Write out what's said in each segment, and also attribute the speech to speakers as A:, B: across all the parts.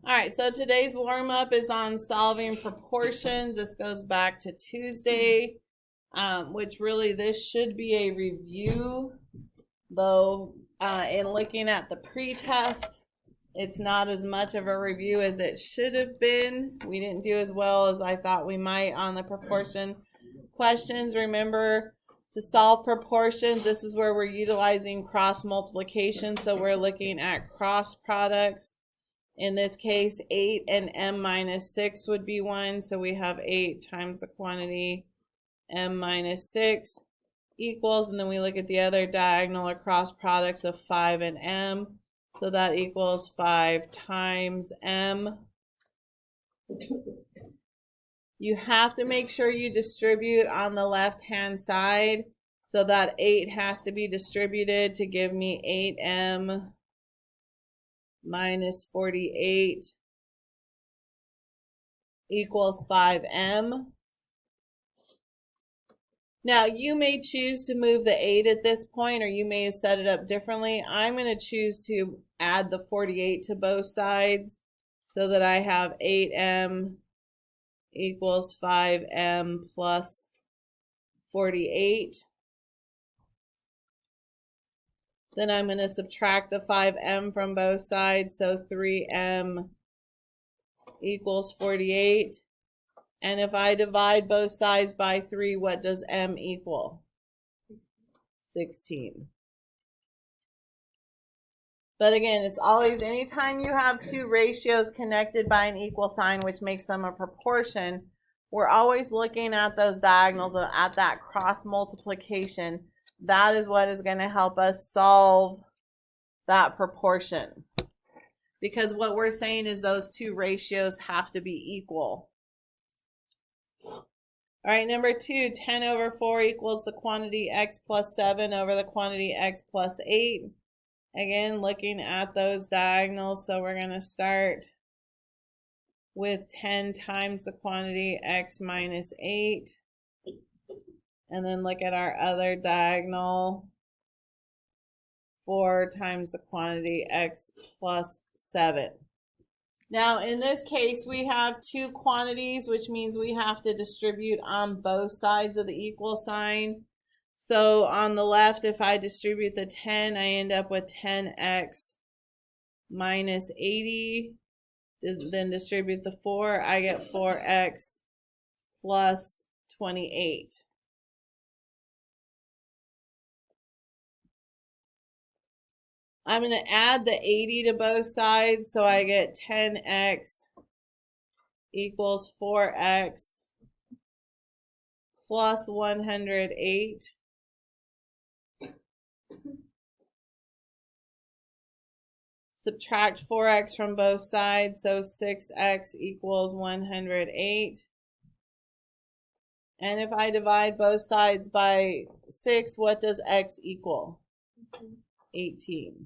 A: All right, so today's warm-up is on solving proportions. This goes back to Tuesday, which really this should be a review, though in looking at the pretest, it's not as much of a review as it should have been. We didn't do as well as I thought we might on the proportion questions. Remember, to solve proportions, this is where we're utilizing cross multiplication, so we're looking at cross products. In this case, 8 and m minus 6 would be 1. So we have 8 times the quantity m minus 6 equals, and then we look at the other diagonal or cross products of 5 and m. So that equals 5 times m. You have to make sure you distribute on the left-hand side. So that 8 has to be distributed to give me 8m minus 48 equals 5m. Now you may choose to move the 8 at this point, or you may set it up differently. I'm going to choose to add the 48 to both sides so that I have 8m equals 5m plus 48. Then I'm going to subtract the 5m from both sides, so 3m equals 48. And if I divide both sides by 3, what does m equal? 16. But again, it's always, anytime you have two ratios connected by an equal sign, which makes them a proportion, we're always looking at those diagonals, or at that cross multiplication. That is what is going to help us solve that proportion. Because what we're saying is those two ratios have to be equal. All right, number 2, 10 over 4 equals the quantity x plus 7 over the quantity x plus 8. Again, looking at those diagonals, so we're going to start with 10 times the quantity x minus 8. And then look at our other diagonal, 4 times the quantity x plus 7. Now, in this case, we have two quantities, which means we have to distribute on both sides of the equal sign. So on the left, if I distribute the 10, I end up with 10x minus 80. Then distribute the 4, I get 4x plus 28. I'm going to add the 80 to both sides, so I get 10x equals 4x plus 108. Subtract 4x from both sides, so 6x equals 108. And if I divide both sides by 6, what does x equal? 18.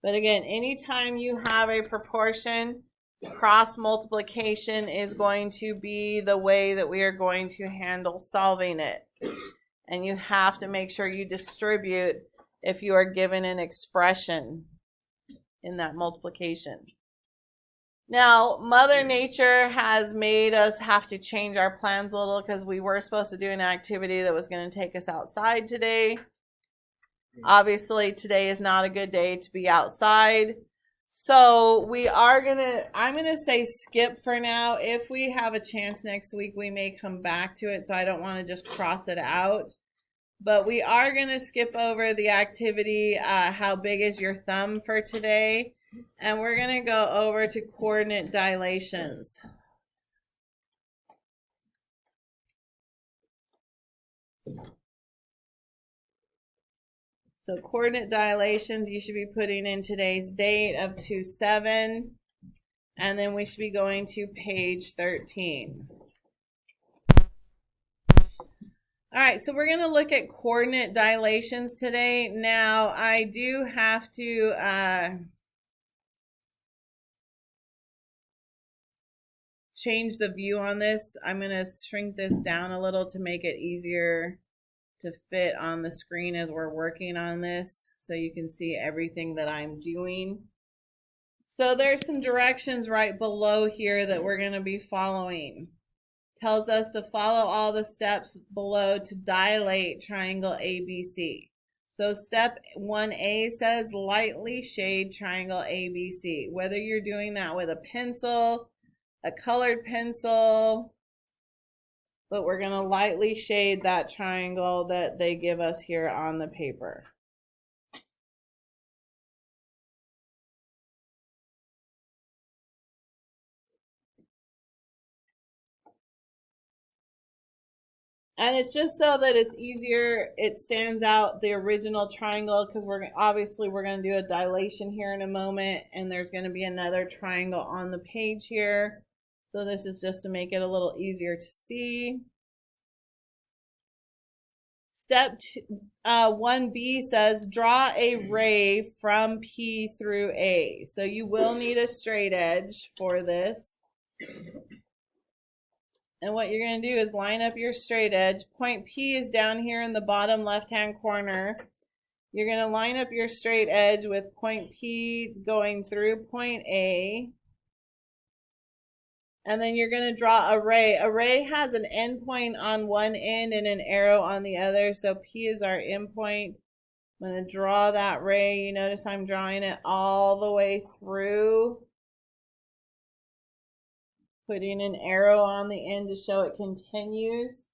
A: But again, anytime you have a proportion, cross multiplication is going to be the way that we are going to handle solving it. And you have to make sure you distribute if you are given an expression in that multiplication. Now, Mother Nature has made us have to change our plans a little, because we were supposed to do an activity that was going to take us outside today. Obviously, today is not a good day to be outside. So I'm going to say skip for now. If we have a chance next week, we may come back to it. So I don't want to just cross it out. But we are going to skip over the activity, how big is your thumb, for today. And we're going to go over to coordinate dilations. So coordinate dilations, you should be putting in today's date of 2/7, and then we should be going to page 13. All right, so we're going to look at coordinate dilations today. Now, I do have to change the view on this. I'm going to shrink this down a little to make it easier to fit on the screen as we're working on this, so you can see everything that I'm doing. So there's some directions right below here that we're going to be following. Tells us to follow all the steps below to dilate triangle ABC. So step 1A says lightly shade triangle ABC. Whether you're doing that with a pencil, a colored pencil, but we're going to lightly shade that triangle that they give us here on the paper. And it's just so that it's easier, it stands out the original triangle, because we're going to do a dilation here in a moment, and there's going to be another triangle on the page here. So this is just to make it a little easier to see. Step 1B says draw a ray from P through A. So you will need a straight edge for this. And what you're going to do is line up your straight edge. Point P is down here in the bottom left-hand corner. You're going to line up your straight edge with point P going through point A. And then you're going to draw a ray. A ray has an end point on one end and an arrow on the other. So P is our end point. I'm going to draw that ray. You notice I'm drawing it all the way through, putting an arrow on the end to show it continues.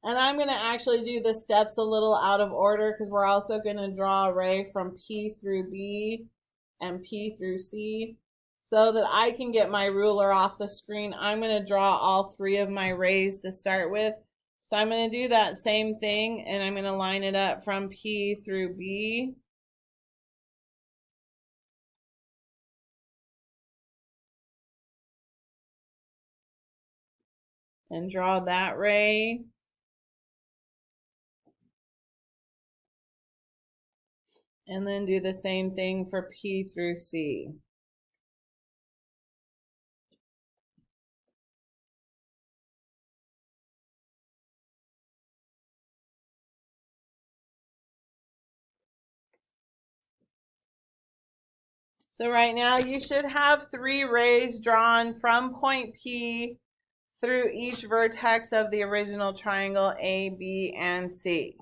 A: And I'm going to actually do the steps a little out of order, because we're also going to draw a ray from P through B and P through C. So that I can get my ruler off the screen, I'm going to draw all three of my rays to start with. So I'm going to do that same thing, and I'm going to line it up from P through B. And draw that ray. And then do the same thing for P through C. So right now you should have 3 rays drawn from point P through each vertex of the original triangle A, B, and C.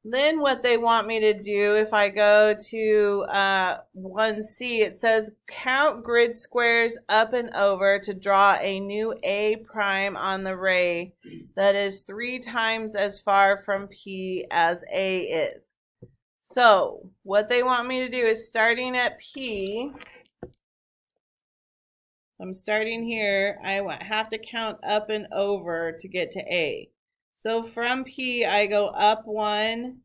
A: Then what they want me to do, if I go to 1C, it says count grid squares up and over to draw a new A prime on the ray that is 3 times as far from P as A is. So what they want me to do is, starting at P, I'm starting here, I have to count up and over to get to A. So from P, I go up 1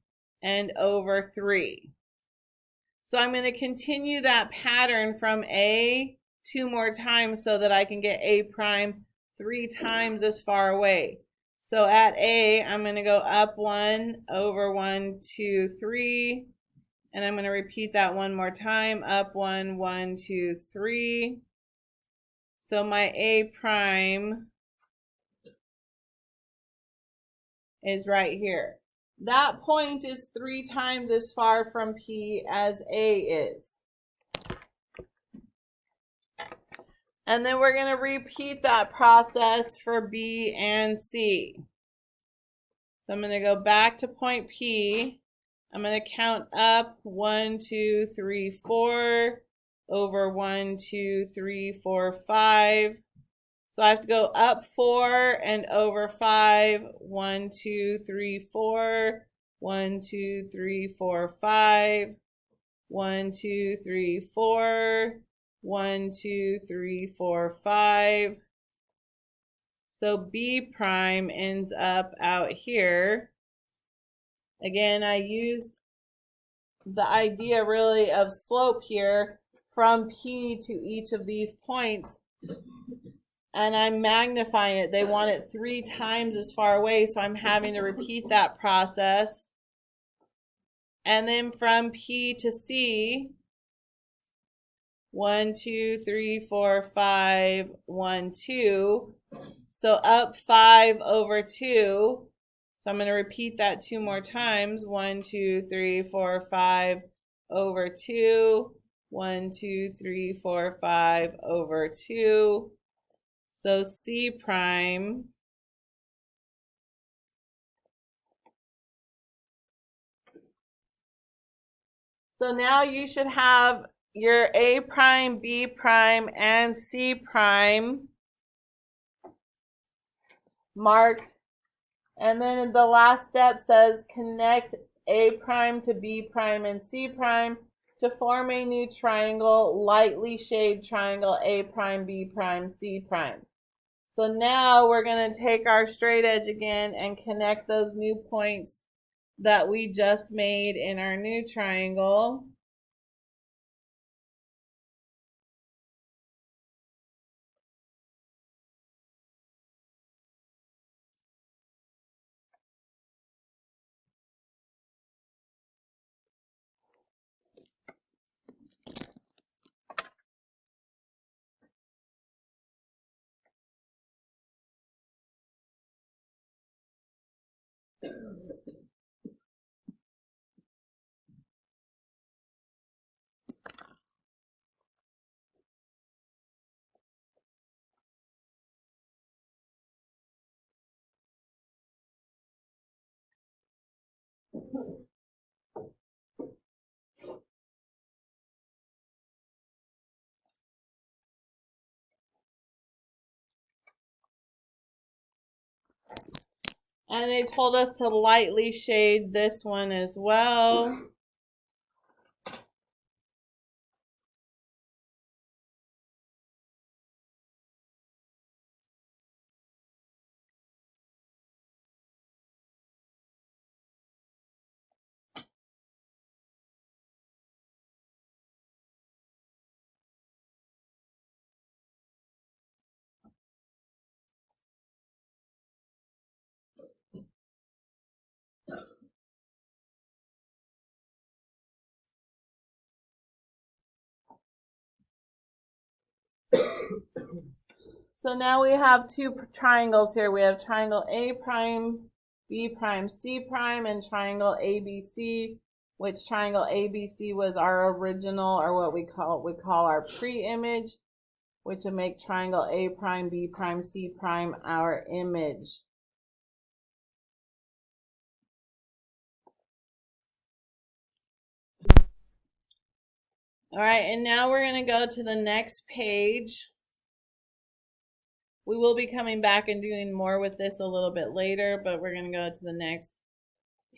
A: and over 3. So I'm going to continue that pattern from A 2 more times so that I can get A prime 3 times as far away. So at A, I'm going to go up 1, over 1, 2, 3. And I'm going to repeat that one more time. Up 1, 1, 2, 3. So my A prime is right here. That point is 3 times as far from P as A is. And then we're going to repeat that process for B and C. So I'm going to go back to point P. I'm going to count up 1, 2, 3, 4, over 1, 2, 3, 4, 5. So I have to go up 4 and over 5. 1, 2, 3, 4. 1, 2, 3, 4, 5. 1, 2, 3, 4. 1, 2, 3, 4, 5. So B prime ends up out here. Again, I used the idea really of slope here from P to each of these points. and I'm magnifying it. They want it 3 times as far away, so I'm having to repeat that process. And then from P to C, 1, 2, 3, 4, 5, 1, 2. So up 5 over 2. So I'm going to repeat that 2 more times. 1, 2, 3, 4, 5 over 2. 1, 2, 3, 4, 5 over 2. So C prime. So now you should have your A prime, B prime, and C prime marked. And then the last step says connect A prime to B prime and C prime to form a new triangle, lightly shade triangle A prime, B prime, C prime. So now we're going to take our straight edge again and connect those new points that we just made in our new triangle. And they told us to lightly shade this one as well. So now we have 2 triangles here. We have triangle A prime, B prime, C prime, and triangle ABC, which triangle ABC was our original, or what we call our pre-image, which would make triangle A prime, B prime, C prime our image. All right, and now we're going to go to the next page. We will be coming back and doing more with this a little bit later, but we're going to go to the next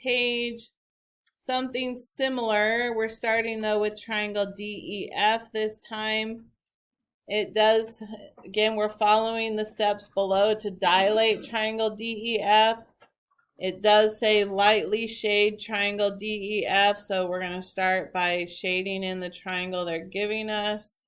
A: page. Something similar. We're starting though with triangle DEF this time. It does, again, we're following the steps below to dilate triangle DEF. It does say lightly shade triangle DEF, so we're going to start by shading in the triangle they're giving us.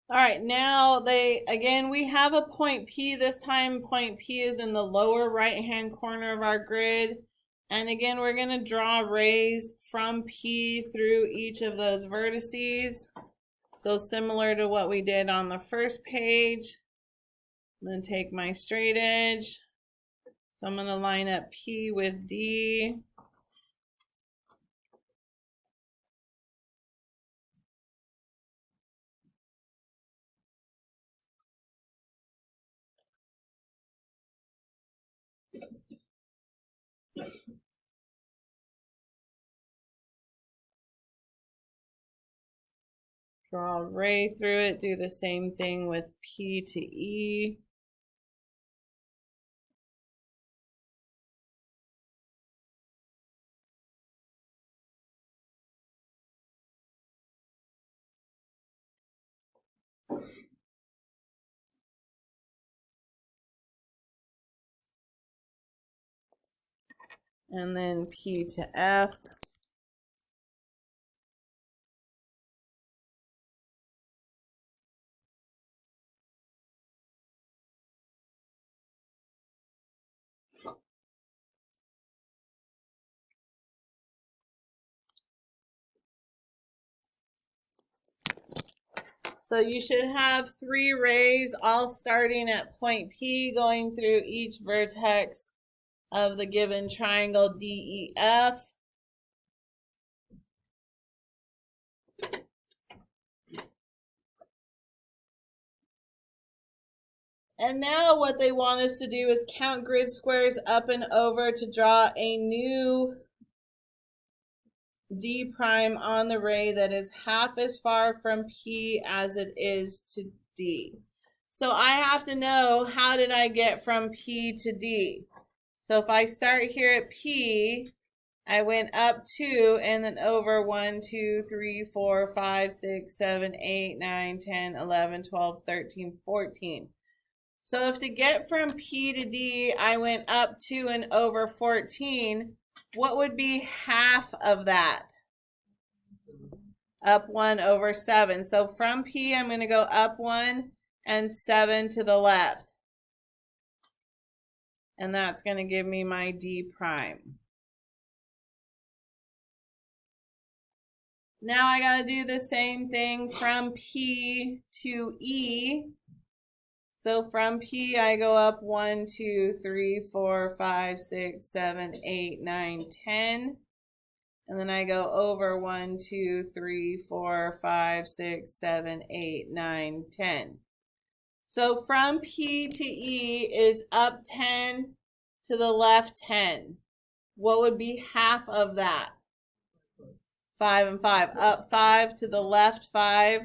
A: All right, now we have a point P. This time point P is in the lower right-hand corner of our grid. And again, we're going to draw rays from P through each of those vertices. So similar to what we did on the first page. I'm going to take my straight edge, So I'm going to line up P with D. Draw a ray through it. Do the same thing with P to E. And then P to F. So you should have 3 rays all starting at point P, going through each vertex of the given triangle DEF. And now what they want us to do is count grid squares up and over to draw a new D prime on the ray that is half as far from P as it is to D. So I have to know, how did I get from P to D? So if I start here at P, I went up 2 and then over 1, 2, 3, 4, 5, 6, 7, 8, 9, 10, 11, 12, 13, 14. So if to get from P to D, I went up 2 and over 14, what would be half of that? Up 1 over 7. So from P, I'm going to go up 1 and 7 to the left. And that's going to give me my D prime. Now I got to do the same thing from P to E. So from P, I go up 1, 2, 3, 4, 5, 6, 7, 8, 9, 10. And then I go over 1, 2, 3, 4, 5, 6, 7, 8, 9, 10. So from P to E is up 10 to the left 10. What would be half of that? 5 and 5. Up 5 to the left 5.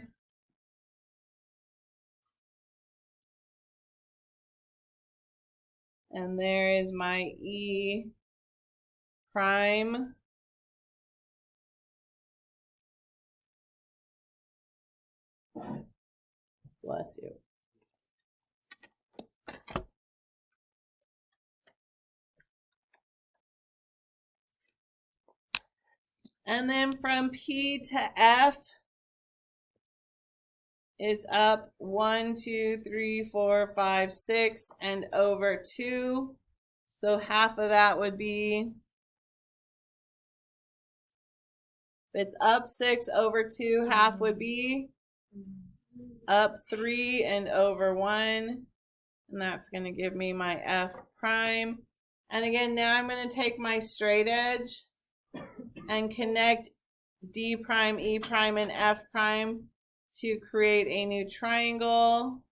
A: And there is my E prime. Bless you. And then from P to F is up 1, 2, 3, 4, 5, 6, and over 2. So half of that would be, if it's up 6 over 2, half would be up 3 and over 1. And that's going to give me my F prime. And again, now I'm going to take my straight edge and connect D prime, E prime, and F prime to create a new triangle.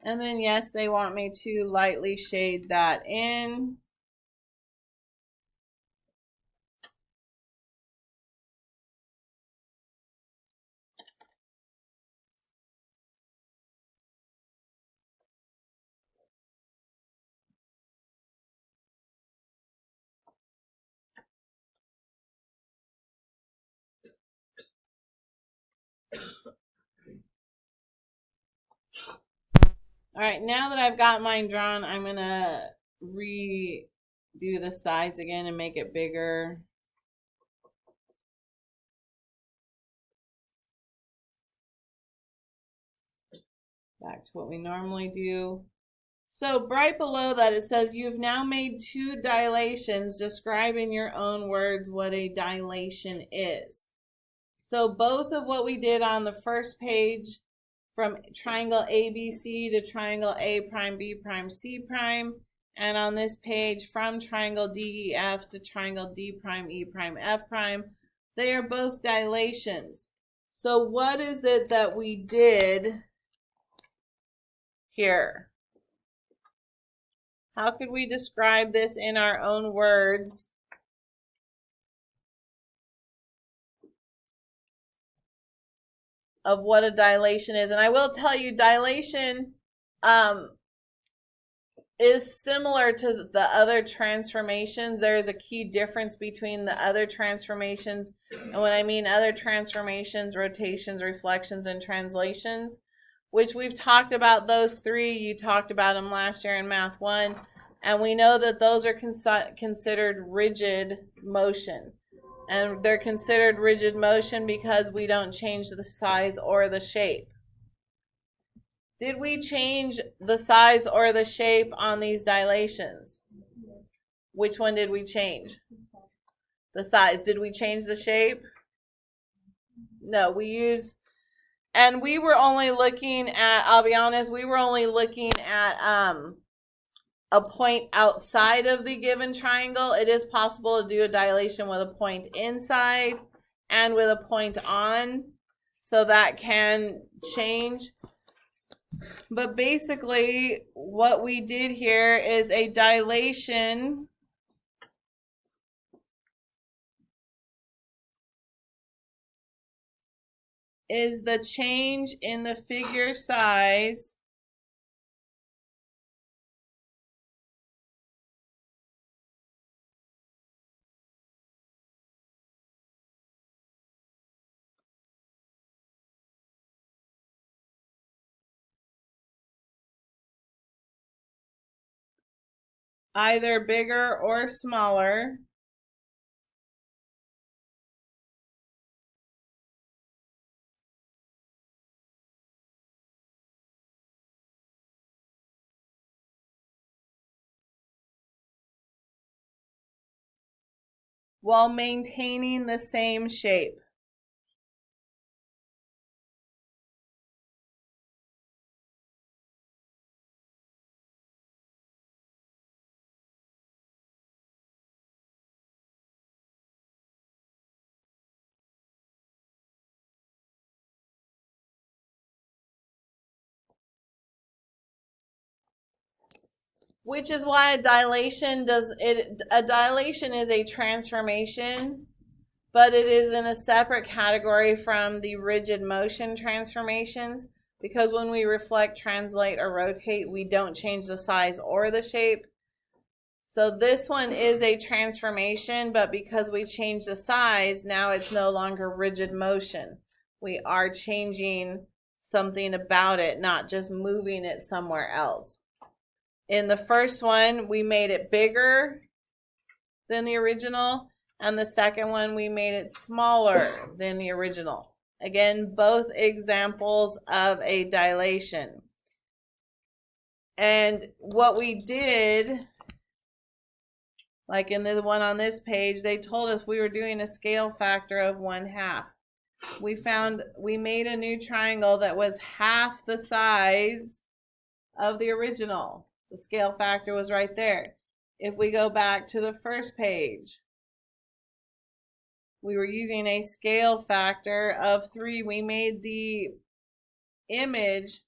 A: And then, yes, they want me to lightly shade that in. All right, now that I've got mine drawn, I'm going to do the size again and make it bigger. Back to what we normally do. So right below that it says you've now made 2 dilations. Describe in your own words what a dilation is. So both of what we did on the first page, from triangle ABC to triangle A prime, B prime, C prime, and on this page from triangle DEF to triangle D prime, E prime, F prime, they are both dilations. So what is it that we did here? How could we describe this in our own words? Of what a dilation is. And I will tell you, dilation is similar to the other transformations. There is a key difference between the other transformations. And when I mean other transformations, rotations, reflections, and translations, which we've talked about those 3. You talked about them last year in Math 1. And we know that those are considered rigid motion. And they're considered rigid motion because we don't change the size or the shape. Did we change the size or the shape on these dilations? Which one did we change? The size. Did we change the shape? No, we used, and we were only looking at, I'll be honest, we were only looking at a point outside of the given triangle. It is possible to do a dilation with a point inside and with a point on, so that can change. But basically what we did here is a dilation is the change in the figure size either bigger or smaller while maintaining the same shape. Which is why a dilation a dilation is a transformation, but it is in a separate category from the rigid motion transformations, because when we reflect, translate, or rotate, we don't change the size or the shape. So this one is a transformation, but because we change the size, now it's no longer rigid motion. We are changing something about it, not just moving it somewhere else. In the first one, we made it bigger than the original, and the second one, we made it smaller than the original. Again, both examples of a dilation. And what we did, like in the one on this page, they told us we were doing a scale factor of 1/2. We made a new triangle that was half the size of the original. The scale factor was right there. If we go back to the first page, we were using a scale factor of 3. We made the image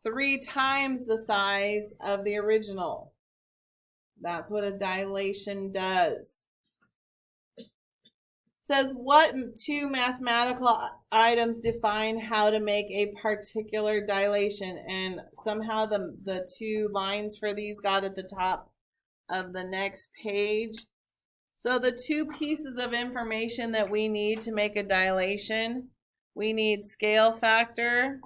A: 3 times the size of the original. That's what a dilation does. It says, what 2 mathematical items define how to make a particular dilation? And somehow the 2 lines for these got at the top of the next page. So the 2 pieces of information that we need to make a dilation, we need scale factor.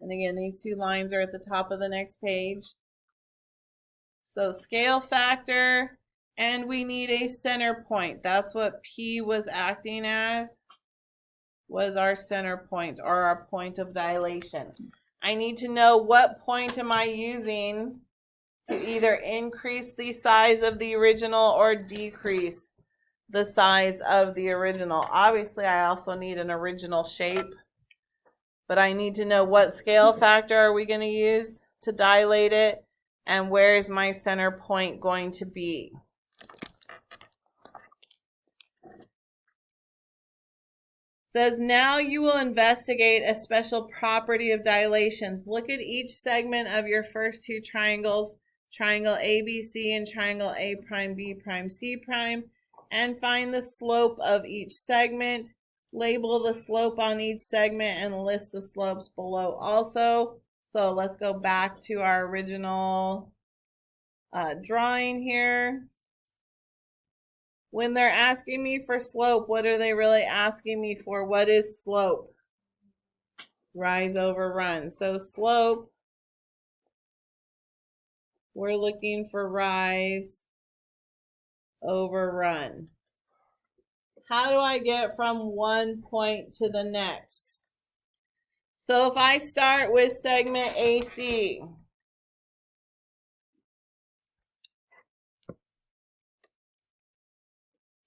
A: And again, these 2 lines are at the top of the next page. So scale factor, and we need a center point. That's what P was acting as, was our center point or our point of dilation. I need to know what point am I using to either increase the size of the original or decrease the size of the original. Obviously, I also need an original shape, but I need to know what scale factor are we going to use to dilate it, and where is my center point going to be. Says, now you will investigate a special property of dilations. Look at each segment of your first two triangles, triangle ABC and triangle A prime, B prime, C prime, and find the slope of each segment. Label the slope on each segment and list the slopes below also. So let's go back to our original drawing here. When they're asking me for slope, what are they really asking me for? What is slope? Rise over run. So slope, we're looking for rise over run. How do I get from one point to the next? So if I start with segment AC,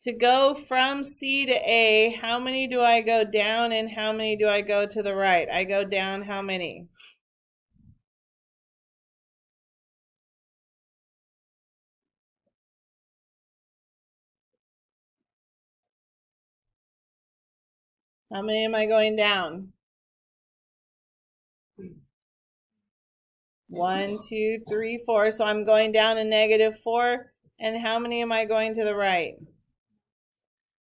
A: to go from C to A, how many do I go down and how many do I go to the right? I go down how many? How many am I going down? 1, 2, 3, 4. So I'm going down a -4. And how many am I going to the right?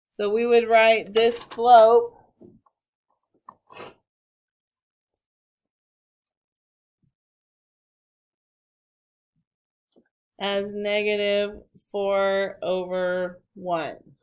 A: So we would write this slope as -4 over 1.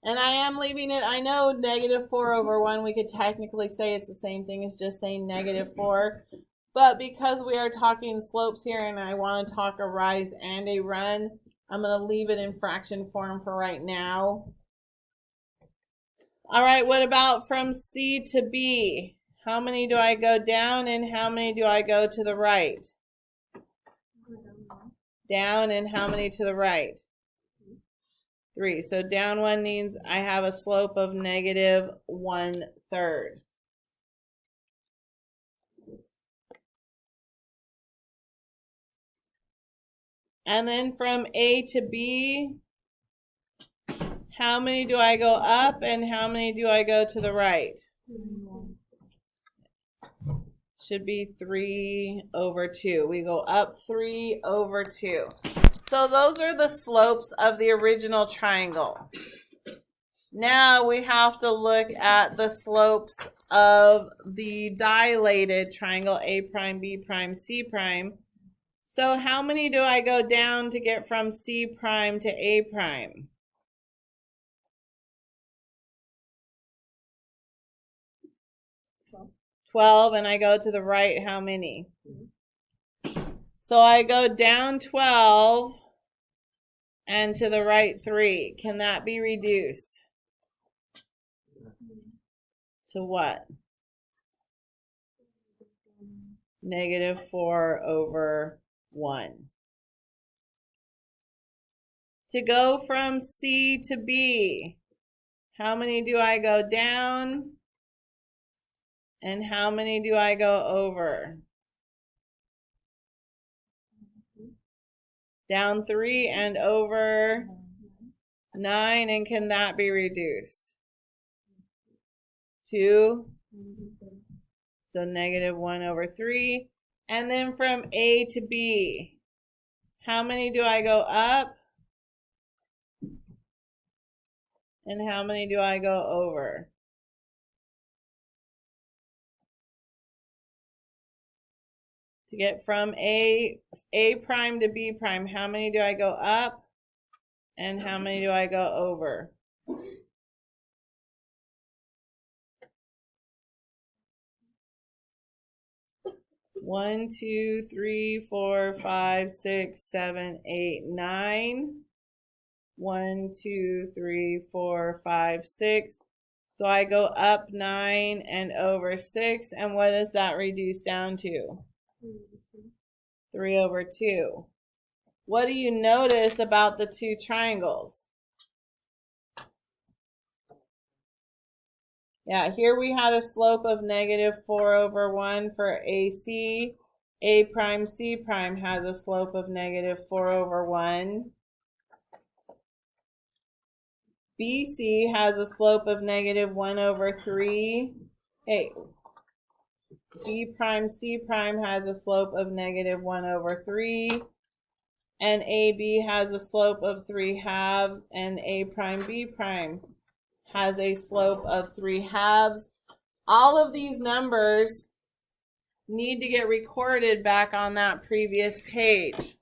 A: And I am leaving it, I know -4 over 1, we could technically say it's the same thing as just saying -4. But because we are talking slopes here and I want to talk a rise and a run, I'm going to leave it in fraction form for right now. All right, what about from C to B? How many do I go down and how many do I go to the right? Down, and how many to the right? 3. So down 1 means I have a slope of -1/3. And then from A to B, how many do I go up and how many do I go to the right? Should be 3 over 2. We go up 3 over 2. So those are the slopes of the original triangle. Now we have to look at the slopes of the dilated triangle A prime, B prime, C prime. So how many do I go down to get from C prime to A prime? 12, and I go to the right, how many? So I go down 12 and to the right 3. Can that be reduced? To what? -4 over 1. To go from C to B, how many do I go down? And how many do I go over? Down 3 and over 9, and can that be reduced? 2. So -1 over 3. And then from A to B, how many do I go up? And how many do I go over? To get from A prime to B prime, how many do I go up? And how many do I go over? 1, 2, 3, 4, 5, 6, 7, 8, 9. 1, 2, 3, 4, 5, 6. So I go up 9 and over 6. And what does that reduce down to? 3 over 2. What do you notice about the two triangles? Yeah, here we had a slope of negative 4 over 1 for AC. A prime C prime has a slope of negative 4 over 1. BC has a slope of negative 1 over 3. Hey, B prime C prime has a slope of negative 1 over 3. And AB has a slope of 3 halves. And A prime B prime has a slope of 3 halves. All of these numbers need to get recorded back on that previous page.